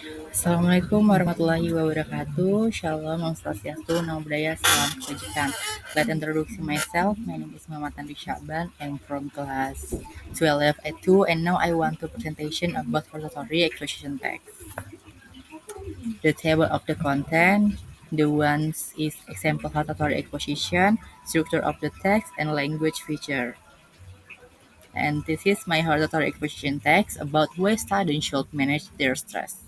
Assalamualaikum warahmatullahi wabarakatuh. Shalom, Om Swastiastu, Namo Buddhaya, Salam Kebajikan. Let introduce myself. My name is Muhammad Andri Syakban. I'm from class 12 A2 and now I want to presentation about hortatory acquisition text. The table of the content, the ones is example hortatory acquisition, structure of the text, and language feature. And this is my hortatory acquisition text about why students should manage their stress.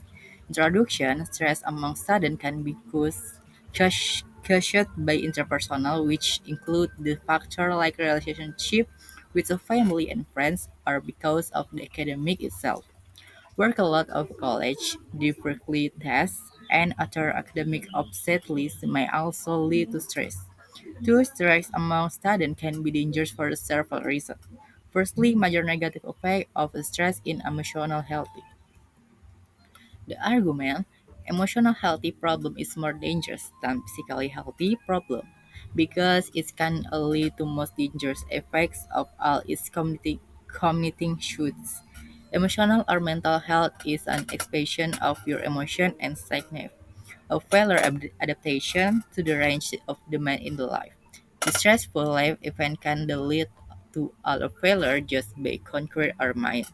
Introduction: stress among students can be caused by interpersonal, which include the factor like relationship with a family and friends, or because of the academic itself. Workload of college, difficulty tests, and other academic obstacles may also lead to stress. Two stress among students can be dangerous for several reasons. Firstly, major negative effect of stress in emotional health. The argument, emotional healthy problem is more dangerous than physically healthy problem because it can lead to most dangerous effects of all its communicating shoots. Emotional or mental health is an expression of your emotion and sickness, a failure adaptation to the range of demand in the life. The stressful life event can lead to all of failure just by conquer our mind.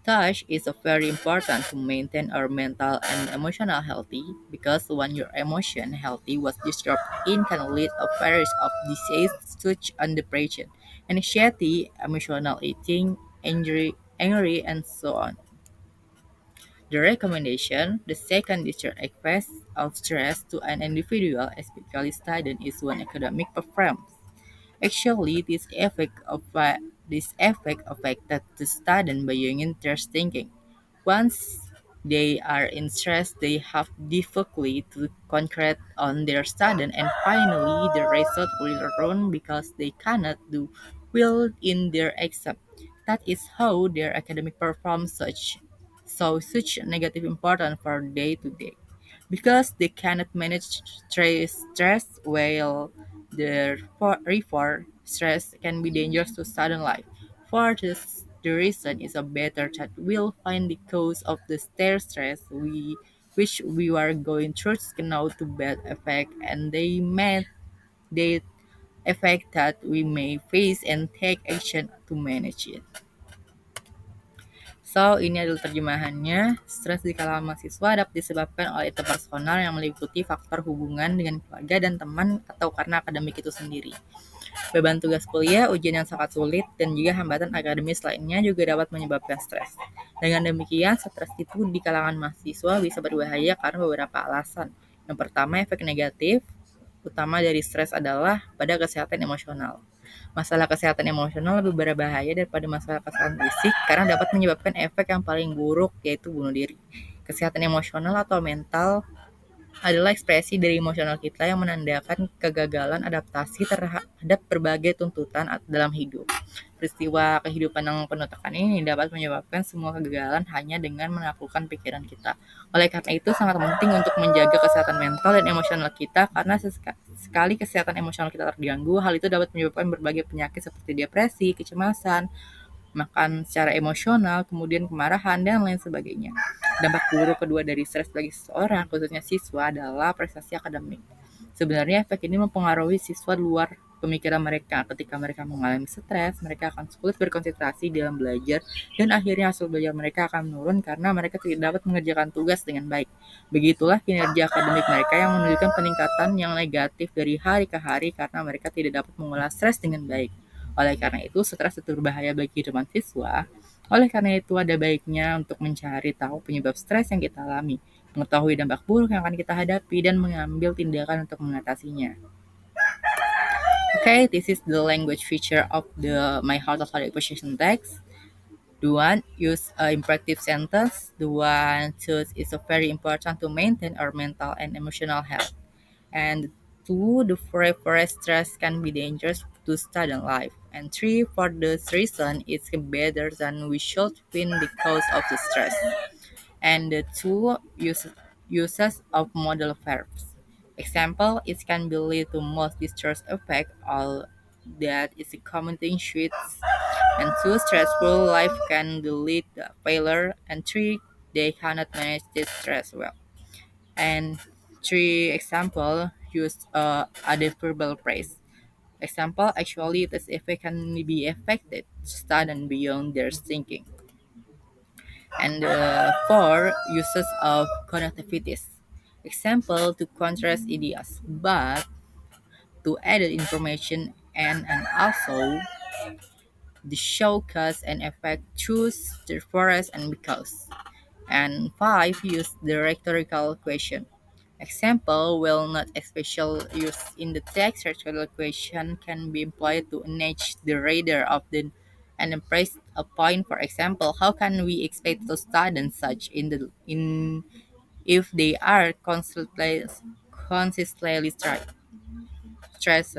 Thus, it's very important to maintain our mental and emotional healthy because when your emotion healthy was disturbed, it can lead a variety of disease such as depression, anxiety, emotional eating, angry, and so on. The recommendation, the second teacher effect of stress to an individual, especially student, is when academic performance. Actually, this effect affected the student by using their thinking. Once they are in stress, they have difficulty to concentrate on their study, and finally, the result will run because they cannot do well in their exam. That is how their academic performance such negative importance for day to day because they cannot manage stress well. Therefore, stress can be dangerous to student life. For this, the reason is a better that we'll find the cause of the stress which we are going through now to bad effect and they effect that we may face and take action to manage it. So, ini adalah terjemahannya. Stres di kalangan mahasiswa dapat disebabkan oleh interpersonal yang meliputi faktor hubungan dengan keluarga dan teman atau karena akademik itu sendiri. Beban tugas kuliah, ujian yang sangat sulit, dan juga hambatan akademis lainnya juga dapat menyebabkan stres. Dengan demikian, stres itu di kalangan mahasiswa bisa berbahaya karena beberapa alasan. Yang pertama, efek negatif utama dari stres adalah pada kesehatan emosional. Masalah kesehatan emosional lebih berbahaya daripada masalah kesehatan fisik karena dapat menyebabkan efek yang paling buruk yaitu bunuh diri. Kesehatan emosional atau mental adalah ekspresi dari emosional kita yang menandakan kegagalan adaptasi terhadap berbagai tuntutan dalam hidup. Peristiwa kehidupan yang penuh tekanan ini dapat menyebabkan semua kegagalan hanya dengan menaklukkan pikiran kita. Oleh karena itu, sangat penting untuk menjaga kesehatan mental dan emosional kita karena sekali kesehatan emosional kita terganggu, hal itu dapat menyebabkan berbagai penyakit seperti depresi, kecemasan, makan secara emosional, kemudian kemarahan, dan lain sebagainya. Dampak buruk kedua dari stres bagi seseorang, khususnya siswa, adalah prestasi akademik. Sebenarnya efek ini mempengaruhi siswa luar pemikiran mereka. Ketika mereka mengalami stres, mereka akan sulit berkonsentrasi dalam belajar, dan akhirnya hasil belajar mereka akan menurun karena mereka tidak dapat mengerjakan tugas dengan baik. Begitulah kinerja akademik mereka yang menunjukkan peningkatan yang negatif dari hari ke hari karena mereka tidak dapat mengolah stres dengan baik. Oleh karena itu, stres itu berbahaya bagi kehidupan siswa. Oleh karena itu, ada baiknya untuk mencari tahu penyebab stres yang kita alami, mengetahui dampak buruk yang akan kita hadapi, dan mengambil tindakan untuk mengatasinya. Okay, this is the language feature of the My Heart of Hard Position text. The one use imperative sentence. The one choose is very important to maintain our mental and emotional health. And two, the forever stress can be dangerous to student life. And three, for this reason, it's better than we should find the cause of the stress. And the two, uses of modal verbs. Example, it can be lead to most distress effect, all that is a common thing shoots. And two, stressful life can lead to failure. And three, they cannot manage this stress well. And three example use adverbial phrase. Example, actually, this effect can be affected, student beyond their thinking. And four uses of connectivities. Example, to contrast ideas, but to add information and also the show cause and effect choose the forest and because. And five use the rhetorical question. Example will not special use in the text rhetorical question can be employed to enrich the reader of the and impress a point. For example, how can we expect to study such in if they are consistently stressed?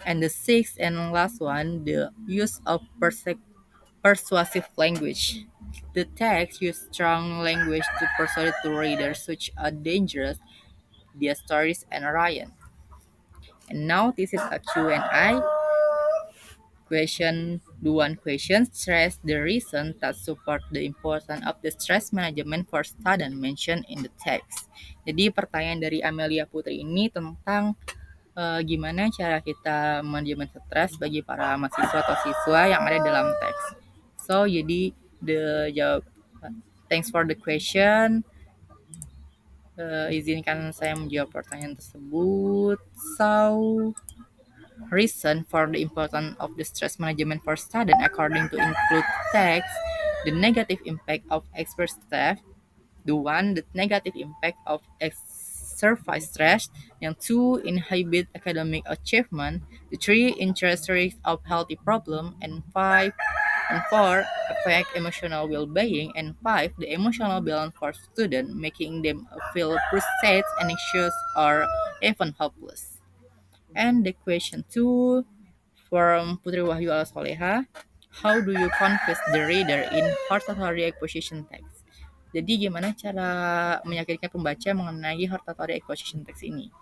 And the sixth and last one, the use of persuasive language. The text use strong language to persuade to readers such as dangerous, their stories, and Orion. And now this is a Q&A. The one question stress the reason that support the importance of the stress management for student mentioned in the text. Jadi pertanyaan dari Amelia Putri ini tentang gimana cara kita manajemen stres bagi para mahasiswa atau siswa yang ada dalam teks. So, jadi the jawab thanks for the question. Izinkan saya menjawab pertanyaan tersebut. So, reason for the importance of the stress management for student according to include text, the negative impact of expert staff, the one the negative impact of exercise stress, yang two inhibit academic achievement, the three interest rates of healthy problem, and five and four affect emotional well-being, and five the emotional balance for student, making them feel frustrated, anxious, or even helpless. And the question two from Putri Wahyu Al Soleha, how do you convince the reader in hortatory acquisition text? Jadi gimana cara meyakinkan pembaca mengenai hortatory acquisition text ini?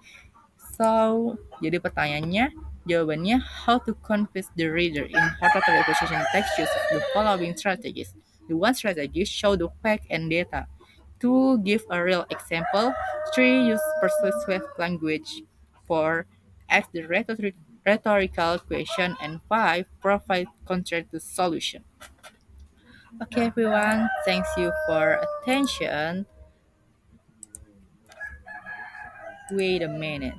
So, jadi pertanyaannya, jawabannya how to convince the reader in hortatory acquisition text uses the following strategies. The one strategy show the fact and data. Two, give a real example. Three, use persuasive language. Four, ask the rhetorical question. And five, provide constructive solution. Okay, everyone. Thanks you for attention. Wait a minute.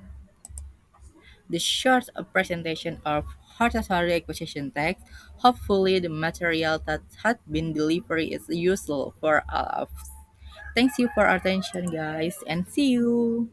The short presentation of hortatory acquisition text. Hopefully, the material that had been delivered is useful for all of us. Thanks you for attention, guys, and see you.